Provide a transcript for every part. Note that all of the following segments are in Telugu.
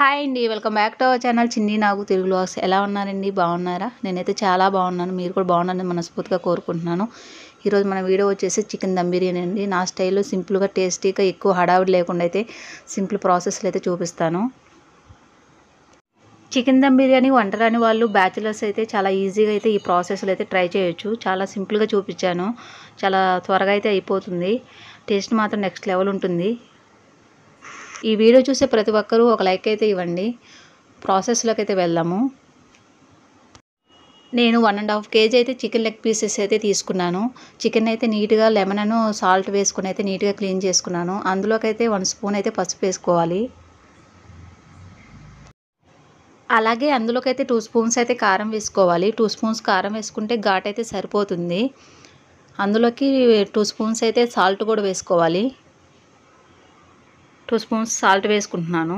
హాయ్ అండి. Welcome back to our channel చిన్ని నాగు తెలుగు వ్లాగ్స్. ఎలా ఉన్నారండి? బాగున్నారా? నేనైతే చాలా బాగున్నాను. మీరు కూడా బాగున్నారని మనస్ఫూర్తిగా కోరుకుంటున్నాను. ఈరోజు మన వీడియో వచ్చేసి చికెన్ దమ్ బిర్యానీ అండి. నా స్టైల్లో సింపుల్గా టేస్టీగా ఎక్కువ హడావిడి లేకుండా అయితే సింపుల్ ప్రాసెస్లో అయితే చూపిస్తాను. చికెన్ దమ్ బిర్యానీ వంటరాని వాళ్ళు బ్యాచిలర్స్ అయితే చాలా ఈజీగా అయితే ఈ ప్రాసెస్లో అయితే ట్రై చేయొచ్చు. చాలా సింపుల్గా చూపించాను. చాలా త్వరగా అయితే అయిపోతుంది. టేస్ట్ మాత్రం నెక్స్ట్ లెవెల్ ఉంటుంది. ఈ వీడియో చూసే ప్రతి ఒక్కరూ ఒక లైక్ అయితే ఇవ్వండి. ప్రాసెస్లోకి అయితే వెళ్దాము. నేను 1.5 kg అయితే చికెన్ లెగ్ పీసెస్ అయితే తీసుకున్నాను. చికెన్ అయితే నీట్గా లెమన్ సాల్ట్ వేసుకుని అయితే నీట్గా క్లీన్ చేసుకున్నాను. అందులోకి అయితే 1 స్పూన్ అయితే పసుపు వేసుకోవాలి. అలాగే అందులోకి అయితే 2 స్పూన్స్ అయితే కారం వేసుకోవాలి. 2 స్పూన్స్ కారం వేసుకుంటే ఘాట్ అయితే సరిపోతుంది. అందులోకి 2 స్పూన్స్ అయితే సాల్ట్ కూడా వేసుకోవాలి. 2 స్పూన్స్ సాల్ట్ వేసుకుంటున్నాను.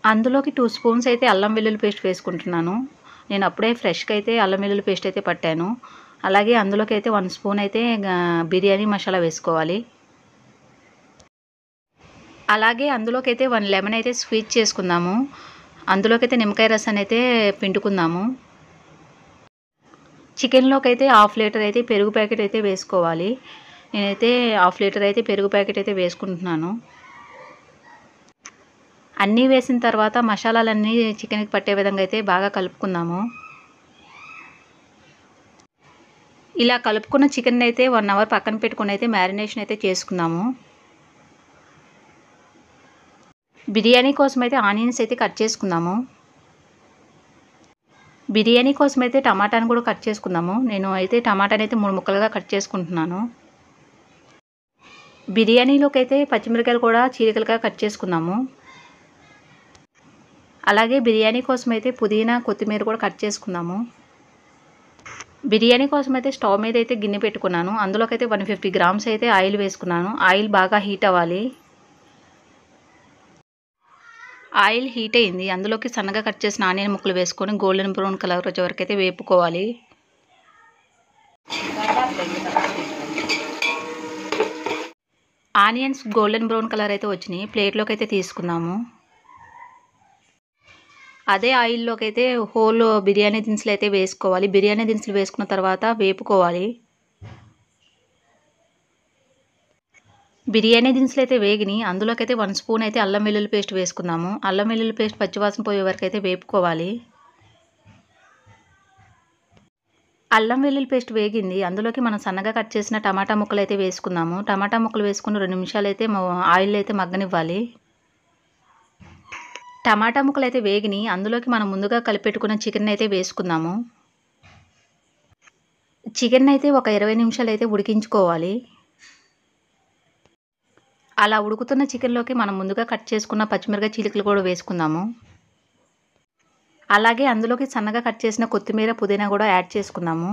అందులోకి 2 స్పూన్స్ అయితే అల్లం వెల్లుల్లి పేస్ట్ వేసుకుంటున్నాను. నేను అప్పుడే ఫ్రెష్గా అయితే అల్లం వెల్లుల్లి పేస్ట్ అయితే పట్టాను. అలాగే అందులోకి అయితే 1 స్పూన్ అయితే బిర్యానీ మసాలా వేసుకోవాలి. అలాగే అందులోకి అయితే 1 లెమన్ అయితే స్క్వీజ్ చేసుకుందాము. అందులోకి అయితే నిమ్మకాయ రసాన్ని అయితే పిండుకుందాము. చికెన్లోకి అయితే 1/2 లీటర్ అయితే పెరుగు ప్యాకెట్ అయితే వేసుకోవాలి. నేనైతే 1/2 లీటర్ అయితే పెరుగు ప్యాకెట్ అయితే వేసుకుంటున్నాను. అన్నీ వేసిన తర్వాత మసాలాలన్నీ చికెన్కి పట్టే విధంగా అయితే బాగా కలుపుకుందాము. ఇలా కలుపుకున్న చికెన్ అయితే 1 అవర్ పక్కన పెట్టుకుని అయితే మ్యారినేషన్ అయితే చేసుకుందాము. బిర్యానీ కోసం అయితే ఆనియన్స్ అయితే కట్ చేసుకుందాము. బిర్యానీ కోసం అయితే టమాటాను కూడా కట్ చేసుకుందాము. నేను అయితే టమాటాని అయితే 3 ముక్కలుగా కట్ చేసుకుంటున్నాను. బిర్యానీలోకి అయితే పచ్చిమిరపకాయలు కూడా చీలికలుగా కట్ చేసుకుందాము. అలాగే బిర్యానీ కోసం అయితే పుదీనా కొత్తిమీర కూడా కట్ చేసుకుందాము. బిర్యానీ కోసం అయితే స్టవ్ మీద అయితే గిన్నె పెట్టుకున్నాను. అందులోకి అయితే 150 గ్రామ్స్ అయితే ఆయిల్ వేసుకున్నాను. ఆయిల్ బాగా హీట్ అవ్వాలి. ఆయిల్ హీట్ అయింది. అందులోకి సన్నగా కట్ చేసిన ఆనియన్ ముక్కలు వేసుకొని గోల్డెన్ బ్రౌన్ కలర్ వచ్చే వరకు అయితే వేపుకోవాలి. ఆనియన్స్ గోల్డెన్ బ్రౌన్ కలర్ అయితే వచ్చినాయి. ప్లేట్లోకి అయితే తీసుకుందాము. అదే ఆయిల్లోకి అయితే హోల్ బిర్యానీ దినుసులు అయితే వేసుకోవాలి. బిర్యానీ దినుసులు వేసుకున్న తర్వాత వేపుకోవాలి. బిర్యానీ దినుసులు అయితే వేగిని అందులోకి అయితే 1 స్పూన్ అయితే అల్లం వెల్లుల్లి పేస్ట్ వేసుకుందాము. అల్లం వెల్లుల్లి పేస్ట్ పచ్చివాసన పోయే వరకు అయితే వేపుకోవాలి. అల్లం వెల్లుల్లి పేస్ట్ వేగింది. అందులోకి మనం సన్నగా కట్ చేసిన టమాటా ముక్కలు అయితే వేసుకుందాము. టమాటా ముక్కలు వేసుకుని 2 నిమిషాలు అయితే ఆయిల్ అయితే మగ్గనివ్వాలి. టమాటా ముక్కలు అయితే వేగిని అందులోకి మనం ముందుగా కలిపెట్టుకున్న చికెన్ అయితే వేసుకుందాము. చికెన్ అయితే ఒక 20 నిమిషాలు అయితే ఉడికించుకోవాలి. అలా ఉడుకుతున్న చికెన్లోకి మనం ముందుగా కట్ చేసుకున్న పచ్చిమిరపకాయ చీలికలు కూడా వేసుకుందాము. అలాగే అందులోకి సన్నగా కట్ చేసిన కొత్తిమీర పుదీనా కూడా యాడ్ చేసుకుందాము.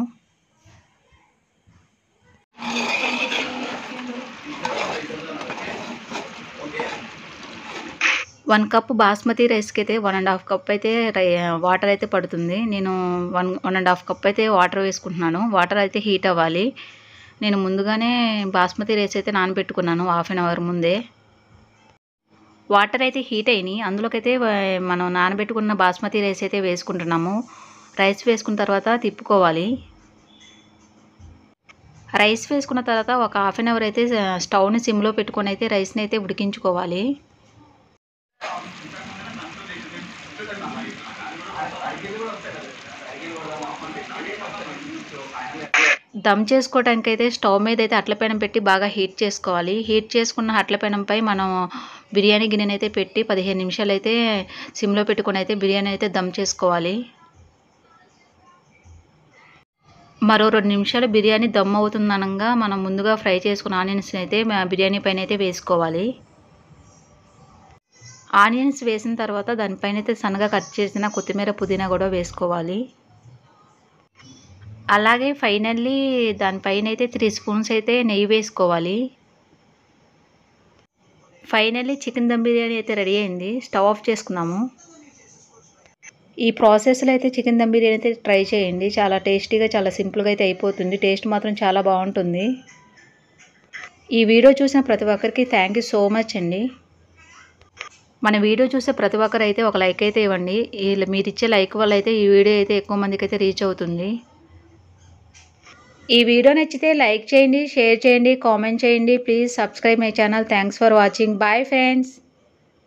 వన్ కప్ బాస్మతి రైస్కి అయితే 1.5 కప్ అయితే వాటర్ అయితే పడుతుంది. నేను 1.5 కప్ అయితే వాటర్ వేసుకుంటున్నాను. వాటర్ అయితే హీట్ అవ్వాలి. నేను ముందుగానే బాస్మతి రైస్ అయితే నానబెట్టుకున్నాను 1/2 అవర్ ముందే. వాటర్ అయితే హీట్ అయినాయి. అందులోకి అయితే మనం నానబెట్టుకున్న బాస్మతి రైస్ అయితే వేసుకుంటున్నాము. రైస్ వేసుకున్న తర్వాత తిప్పుకోవాలి. రైస్ వేసుకున్న తర్వాత ఒక 1/2 అవర్ అయితే స్టవ్ని సిమ్లో పెట్టుకొని అయితే రైస్ని అయితే ఉడికించుకోవాలి. దమ్ చేసుకోవడానికి అయితే స్టవ్ మీద అయితే అట్ల పెనం పెట్టి బాగా హీట్ చేసుకోవాలి. హీట్ చేసుకున్న అట్ల పెనంపై మనం బిర్యానీ గిన్నెని అయితే పెట్టి 15 నిమిషాలు అయితే సిమ్లో పెట్టుకొని అయితే బిర్యానీ అయితే దమ్ చేసుకోవాలి. మరో 2 నిమిషాలు బిర్యానీ దమ్ అవుతుందనగా మనం ముందుగా ఫ్రై చేసుకున్న ఆనియన్స్ అయితే బిర్యానీ పైన అయితే వేసుకోవాలి. ఆనియన్స్ వేసిన తర్వాత దానిపైన అయితే సన్నగా కట్ చేసిన కొత్తిమీర పుదీనా కూడా వేసుకోవాలి. అలాగే ఫైనల్లీ దానిపైన అయితే 3 స్పూన్స్ అయితే నెయ్యి వేసుకోవాలి. ఫైనల్లీ చికెన్ దమ్ బిర్యానీ అయితే రెడీ అయింది. స్టవ్ ఆఫ్ చేసుకుందాము. ఈ ప్రాసెస్లో అయితే చికెన్ దమ్ బిర్యానీ అయితే ట్రై చేయండి. చాలా టేస్టీగా చాలా సింపుల్గా అయితే అయిపోతుంది. టేస్ట్ మాత్రం చాలా బాగుంటుంది. ఈ వీడియో చూసిన ప్రతి ఒక్కరికి థ్యాంక్ యూ సో మచ్ అండి. మన వీడియో చూసే ప్రతి ఒక్కరు అయితే ఒక లైక్ అయితే ఇవ్వండి. మీరు ఇచ్చే లైక్ వల్ల అయితే ఈ వీడియో అయితే ఎక్కువ మందికి అయితే రీచ్ అవుతుంది. ఈ వీడియో నచ్చితే లైక్ చేయండి, షేర్ చేయండి, కామెంట్ చేయండి. Please subscribe my channel. Thanks for watching. Bye friends.